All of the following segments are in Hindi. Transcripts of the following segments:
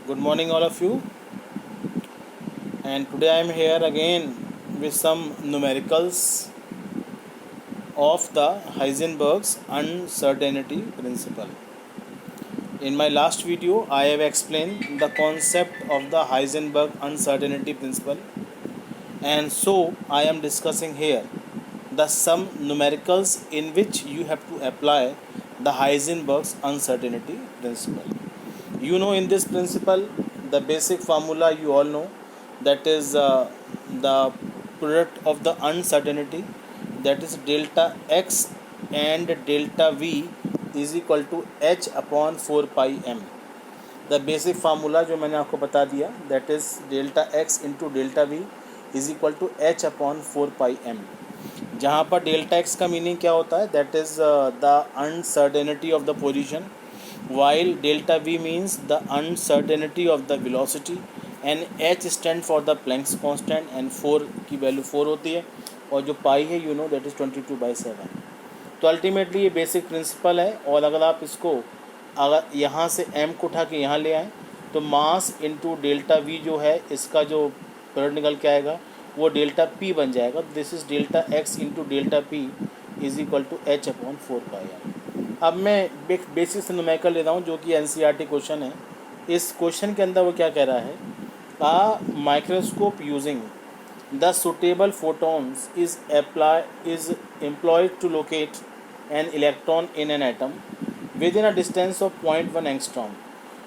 Good morning, all of you. And today I am here again with some numericals of the Heisenberg's uncertainty principle. In my last video, I have explained the concept of the Heisenberg uncertainty principle, and so I am discussing here the some numericals in which you have to apply the Heisenberg's uncertainty principle. You know, in this principle, the basic formula you all know, that is the product of the uncertainty, that is delta x and delta v is equal to h upon 4 pi m. The basic formula जो मैंने आपको बता दिया, that is delta x into delta we is equal to H upon 4 pi m, जहाँ पर डेल्टा एक्स का मीनिंग क्या होता है, that is the uncertainty of the position, while delta v means the uncertainty of the velocity, and h stand for the Planck's constant, and 4 की वैल्यू 4 होती है, और जो पाई है यू नो दैट इज़ 22/7. तो अल्टीमेटली ये बेसिक प्रिंसिपल है. और अगर आप इसको अगर यहाँ से m को उठा के यहाँ ले आएँ तो मास इंटू डेल्टा वी जो है इसका जो प्रोडक्ट निकल के आएगा वो डेल्टा p बन जाएगा. This is delta x into delta p is equal to h upon 4 pi m. अब मैं बेसिक से न्यूमेरिकल ले रहा हूँ जो कि एनसीईआरटी क्वेश्चन है. इस क्वेश्चन के अंदर वो क्या कह रहा है, a microscope using the suitable photons is employed to locate an electron in an atom with in a distance of 0.1 angstrom,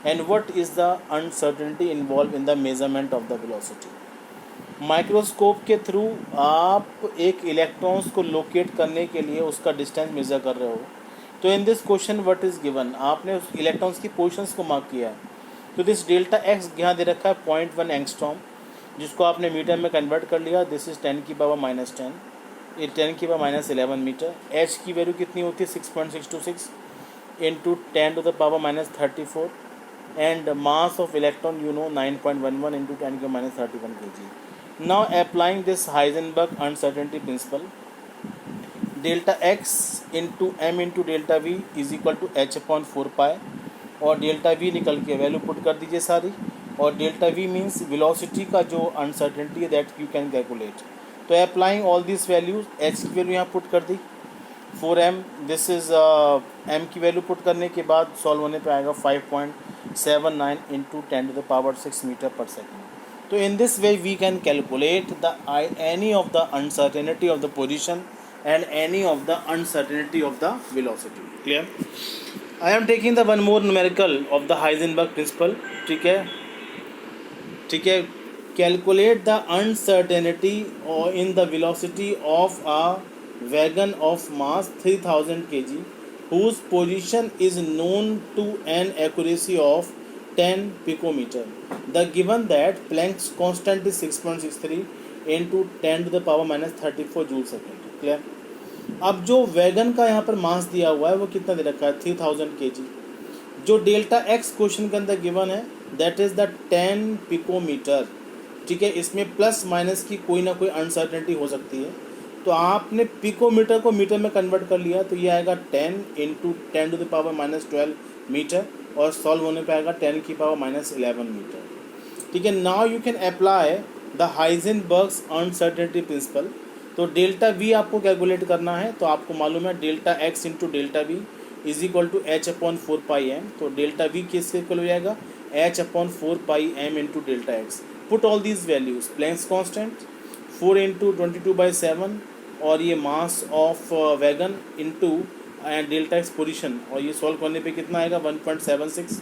and what is the uncertainty involve in the measurement of the velocity. Microscope के थ्रू आप एक इलेक्ट्रॉन्स को लोकेट करने के लिए उसका डिस्टेंस मेज़र कर रहे हो. तो in this question what is given, आपने उस इलेक्ट्रॉन्स की पोजीशंस को मार्क किया है. तो दिस डेल्टा एक्स यहाँ दे रखा है 0.1 एंगस्ट्रॉम, जिसको आपने मीटर में कन्वर्ट कर लिया. दिस इज़ 10⁻⁻10, ये 10⁻⁻11 मीटर. एच की वैल्यू कितनी होती है 6.626 into 10⁻34, and mass of electron you know 9.11 into 10⁻31 kg. Now applying this Heisenberg uncertainty principle, delta x into m into delta we is equal to H upon 4 pi, और डेल्टा वी निकल के वैल्यू पुट कर दीजिए सारी. और डेल्टा वी मीन्स वेलोसिटी का जो अनसर्टेनिटी है दैट यू कैन कैलकुलेट. तो applying all this values, H की वैल्यू यहाँ पुट कर दी 4m, दिस इज़ एम की वैल्यू पुट करने के बाद सॉल्व होने पे आएगा 5.79 इंटू 10⁻6 मीटर पर सेकेंड. तो in this way we can calculate the any of the uncertainty of the position and any of the uncertainty of the velocity. Clear? I am taking the one more numerical of the Heisenberg principle. ठीक है. Calculate the uncertainty or in the velocity of a wagon of mass 3000 kg whose position is known to an accuracy of 10 picometer. The given that Planck's constant is 6.63 into 10⁻⁻34 joule second. Clear. अब जो वैगन का यहाँ पर मास दिया हुआ है वो कितना दे रखा है 3000 kg. जो डेल्टा एक्स क्वेश्चन के अंदर गिवन है दैट इज़ द 10 पिकोमीटर. ठीक है, इसमें प्लस माइनस की कोई ना कोई अनसर्टेनिटी हो सकती है. तो आपने पिकोमीटर को मीटर में कन्वर्ट कर लिया तो ये आएगा 10 इंटू 10⁻12 मीटर, और सॉल्व होने पे आएगा 10⁻11 मीटर. ठीक है. Now you can apply the Heisenberg's uncertainty principle. तो डेल्टा वी आपको कैलकुलेट करना है. तो आपको मालूम है delta x into delta we is equal to H upon 4 pi M. तो डेल्टा वी किसके इक्वल हो जाएगा, H upon 4 pi M into delta X. Put all these values, Planck's constant 4 into 22/7, और ये मास ऑफ वैगन into and delta X position, और ये सॉल्व करने पे कितना आएगा 1.76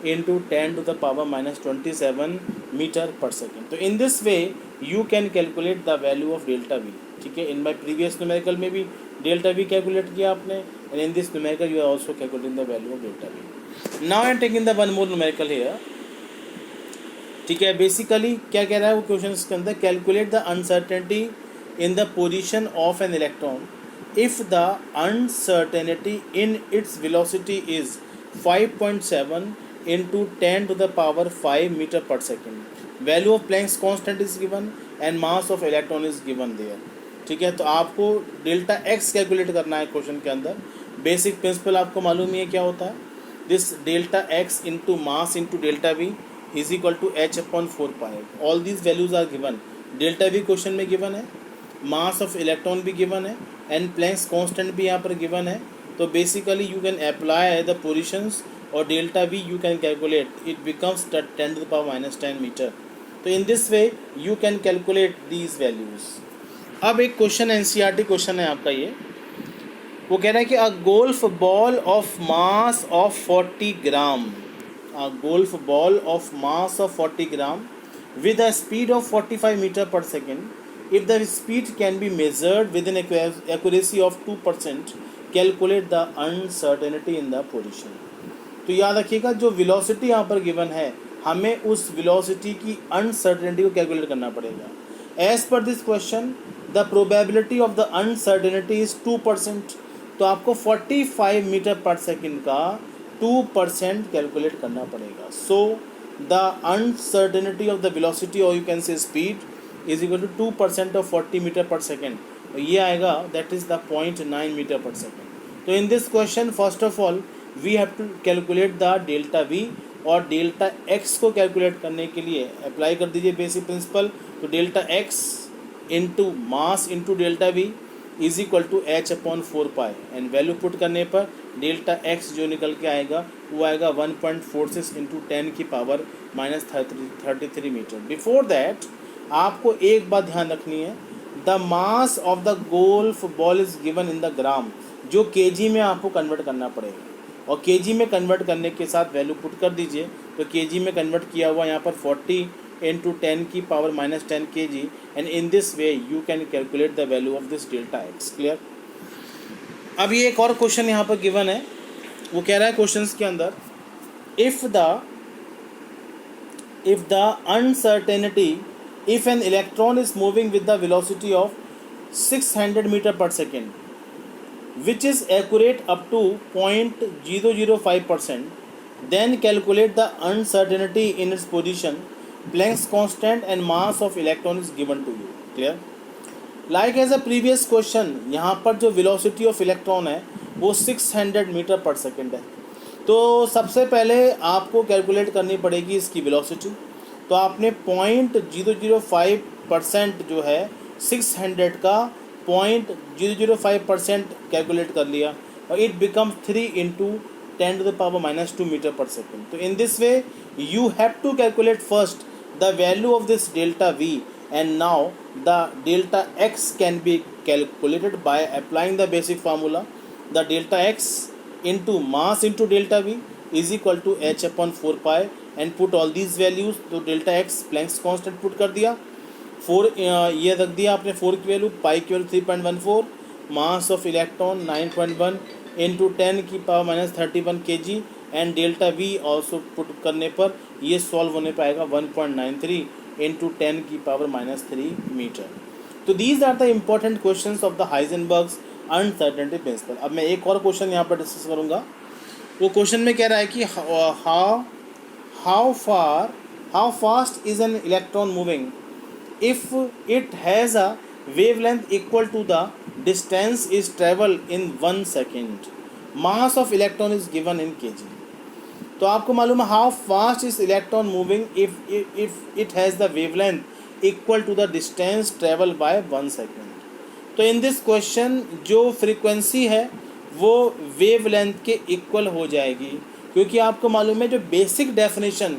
इंटू 10⁻27 मीटर पर सेकेंड. तो in this way you can calculate the value of delta we. ठीक है. इन माई प्रीवियस न्यूमेरिकल में भी डेल्टा वी कैलकुलेट किया आपने, and in this numerical you are also calculating the value of delta v. Now I am taking the one more numerical here. ठीक है. बेसिकली क्या कह रहा है वो क्वेश्चन के अंदर, calculate the uncertainty in the position of an electron if the uncertainty in its velocity is 5.7 into 10⁵ meter per second. Value of Planck's constant is given and mass of electron is given there. ठीक है. तो आपको डेल्टा एक्स कैलकुलेट करना है क्वेश्चन के अंदर. बेसिक प्रिंसिपल आपको मालूम ही है क्या होता है. This delta x into mass into delta we is equal to H upon 4 pi. All these values are given. Delta भी क्वेश्चन में गिवन है, मास ऑफ इलेक्ट्रॉन भी गिवन है, एंड प्लैंक्स कांस्टेंट भी यहाँ पर गिवन है। तो basically you can apply the positions और delta V you can calculate, it becomes 10⁻⁻10 metre. तो in this way you can calculate these values. अब एक क्वेश्चन एनसीईआरटी क्वेश्चन है आपका ये, वो कह रहा है कि अ golf ball of mass of 40 gram, a golf ball of mass of 40 gram with a speed of 45 meter per second, if the speed can be measured with an accuracy of 2%, calculate the uncertainty in the position। तो याद रखिएगा जो वेलोसिटी यहाँ पर गिवन है, हमें उस वेलोसिटी की अनसर्टेनिटी को कैलकुलेट करना पड़ेगा। As per this question the probability of the uncertainty is 2%। तो आपको 45 मीटर पर सेकेंड का 2% कैलकुलेट करना पड़ेगा। सो the uncertainty of the velocity or you can say speed is equal to 2% of 40 meter per second। तो ये आएगा that is the 0.9 meter per second। तो in this question first of all we have to calculate the delta v, और डेल्टा x को कैलकुलेट करने के लिए अप्लाई कर दीजिए बेसिक प्रिंसिपल। तो delta x into mass into delta v is equal to H upon 4 pi, and value put करने पर डेल्टा x जो निकल के आएगा वो आएगा 1.46 इंटू 10⁻−33 मीटर। बिफोर दैट आपको एक बात ध्यान रखनी है, the mass of the golf ball is given in the gram, जो केजी में आपको कन्वर्ट करना पड़ेगा, और केजी में कन्वर्ट करने के साथ वैल्यू पुट कर दीजिए। तो केजी में कन्वर्ट किया हुआ यहाँ पर 40 into 10⁻−10 kg, and in this way you can calculate the value of this delta x। Clear. अब ये एक और क्वेश्चन यहाँ पर गिवन है, वो कह रहा है क्वेश्चंस के अंदर, if the uncertainty if an electron is moving with the velocity of 600 metre पर second which is accurate up to 0.005%, then calculate the uncertainty in its position, Planck's constant and mass of electron is given to you। Clear? Like as a previous question, यहाँ पर जो velocity of electron है वो 600 मीटर पर सेकेंड है। तो सबसे पहले आपको कैलकुलेट करनी पड़ेगी इसकी velocity। तो आपने 0.005% जो है 600 का 0.005% कैलकुलेट कर लिया, और इट बिकम्स 3 इंटू 10⁻⁻2 मीटर पर सेकेंड। तो in this way you have to calculate first the value of this delta V, and now the delta X can be calculated by applying the basic formula, the delta x into mass into delta we is equal to H upon 4 pi, and put all these values. तो delta X Planck's constant put कर दिया, 4 ये रख दिया आपने, 4 की वैल्यू, पाई की value 3.14, mass of electron 9.1 into 10⁻31 kg, and delta V also put करने पर ये सॉल्व होने पाएगा 1.93 इंटू 10⁻³ मीटर। तो these are the important questions of the Heisenberg's uncertainty principle. अब मैं एक और क्वेश्चन यहाँ पर डिस्कस करूँगा। वो क्वेश्चन में कह रहा है कि how fast is an electron moving if it has a wavelength equal to the distance is traveled in 1 second, mass of electron is given in kg। तो आपको मालूम है how fast is electron moving if it has the wavelength equal to the distance traveled by 1 second। तो in this question जो frequency है वो wavelength के equal हो जाएगी, क्योंकि आपको मालूम है जो basic definition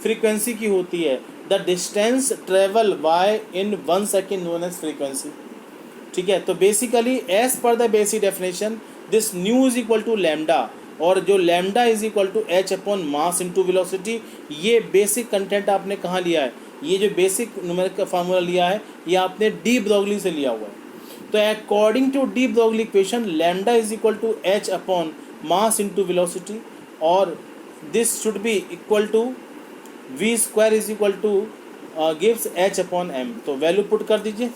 frequency की होती है, the distance travel by in 1 second known as frequency. ठीक है, तो basically as per the basic definition this nu is equal to lambda, और जो lambda is equal to H upon mass into velocity. ये बेसिक कंटेंट आपने कहाँ लिया है, ये जो बेसिक न्यूमेरिकल का फार्मूला लिया है ये आपने डी ब्रोगली से लिया हुआ है। तो according to de Broglie equation lambda is equal to H upon mass into velocity, और this should be equal to V square is equal to gives H upon M. तो वैल्यू पुट कर दीजिए,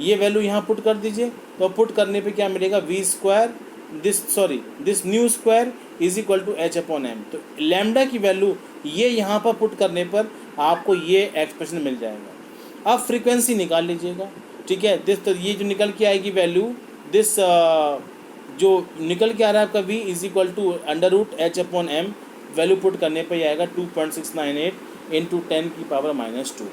ये वैल्यू यहाँ पुट कर दीजिए। तो पुट करने पे क्या मिलेगा, v square this nu square is equal to H upon M. तो लैम्डा की वैल्यू ये यहाँ पर पुट करने पर आपको ये एक्सप्रेशन मिल जाएगा। अब फ्रीक्वेंसी निकाल लीजिएगा। ठीक है, दिस तो ये जो निकल के आएगी वैल्यू, दिस जो निकल के आ रहा है आपका v is equal to under root h upon m, value put करने पर ये आएगा 2.698 इंटू 10 की पावर -2।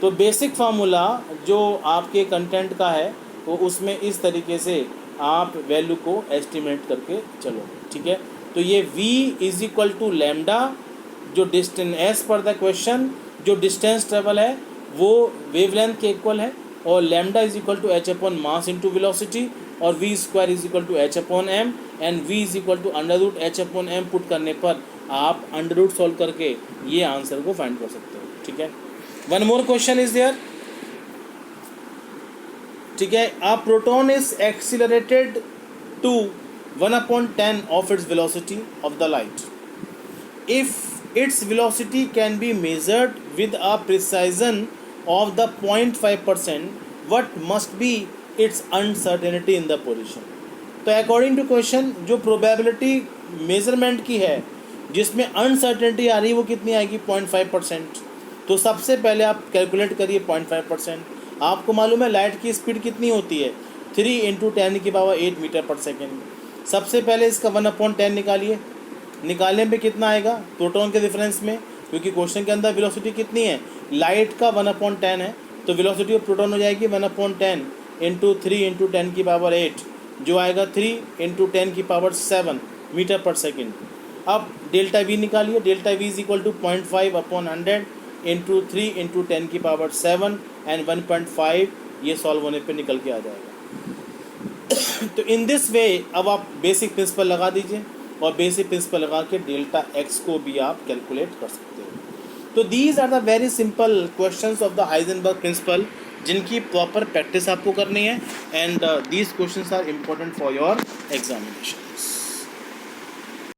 तो बेसिक फार्मूला जो आपके कंटेंट का है वो उसमें इस तरीके से आप वैल्यू को एस्टिमेट करके चलोगे, ठीक है। तो ये v is equal to lambda, जो distance as per the question जो डिस्टेंस ट्रेवल है वो वेवलेंथ के इक्वल है, और lambda is equal to h upon mass into velocity, और v square is equal to h upon m, and v is equal to √h upon m put करने पर आप अंडर सॉल्व करके ये आंसर को फाइंड कर सकते हो, ठीक है। One more question is there, ठीक है। A proton is accelerated to 1/10 of its velocity of the light. If its velocity can be measured with a precision of the 0.5%, what must be its uncertainty in the position? तो अकॉर्डिंग टू क्वेश्चन जो प्रोबेबिलिटी मेजरमेंट की है जिसमें अनसर्टेनिटी आ रही है वो कितनी आएगी? 0.5%। तो सबसे पहले आप कैलकुलेट करिए 0.5%। आपको मालूम है लाइट की स्पीड कितनी होती है? 3 इंटू 10⁸ मीटर पर सेकेंड। सबसे पहले इसका 1/10 निकालिए, निकालने पे कितना आएगा प्रोटॉन के डिफरेंस में, क्योंकि क्वेश्चन के अंदर वेलोसिटी कितनी है? लाइट का 1/10 है, तो वेलोसिटी ऑफ प्रोटॉन हो जाएगी 1/10 इंटू 3 इंटू 10⁸, जो आएगा 3 इंटू 10⁷ मीटर पर सेकेंड। अब डेल्टा वी निकालिए, delta we is equal to 0.5/100 into 3 into 10⁷ and 1.5, ये सॉल्व होने पे निकल के आ जाएगा। तो इन दिस वे अब आप बेसिक प्रिंसिपल लगा दीजिए, और बेसिक प्रिंसिपल लगा के डेल्टा एक्स को भी आप कैलकुलेट कर सकते हो। तो these are the very simple questions of the Heisenberg principle, जिनकी प्रॉपर प्रैक्टिस आपको करनी है, and these questions are important for your examination.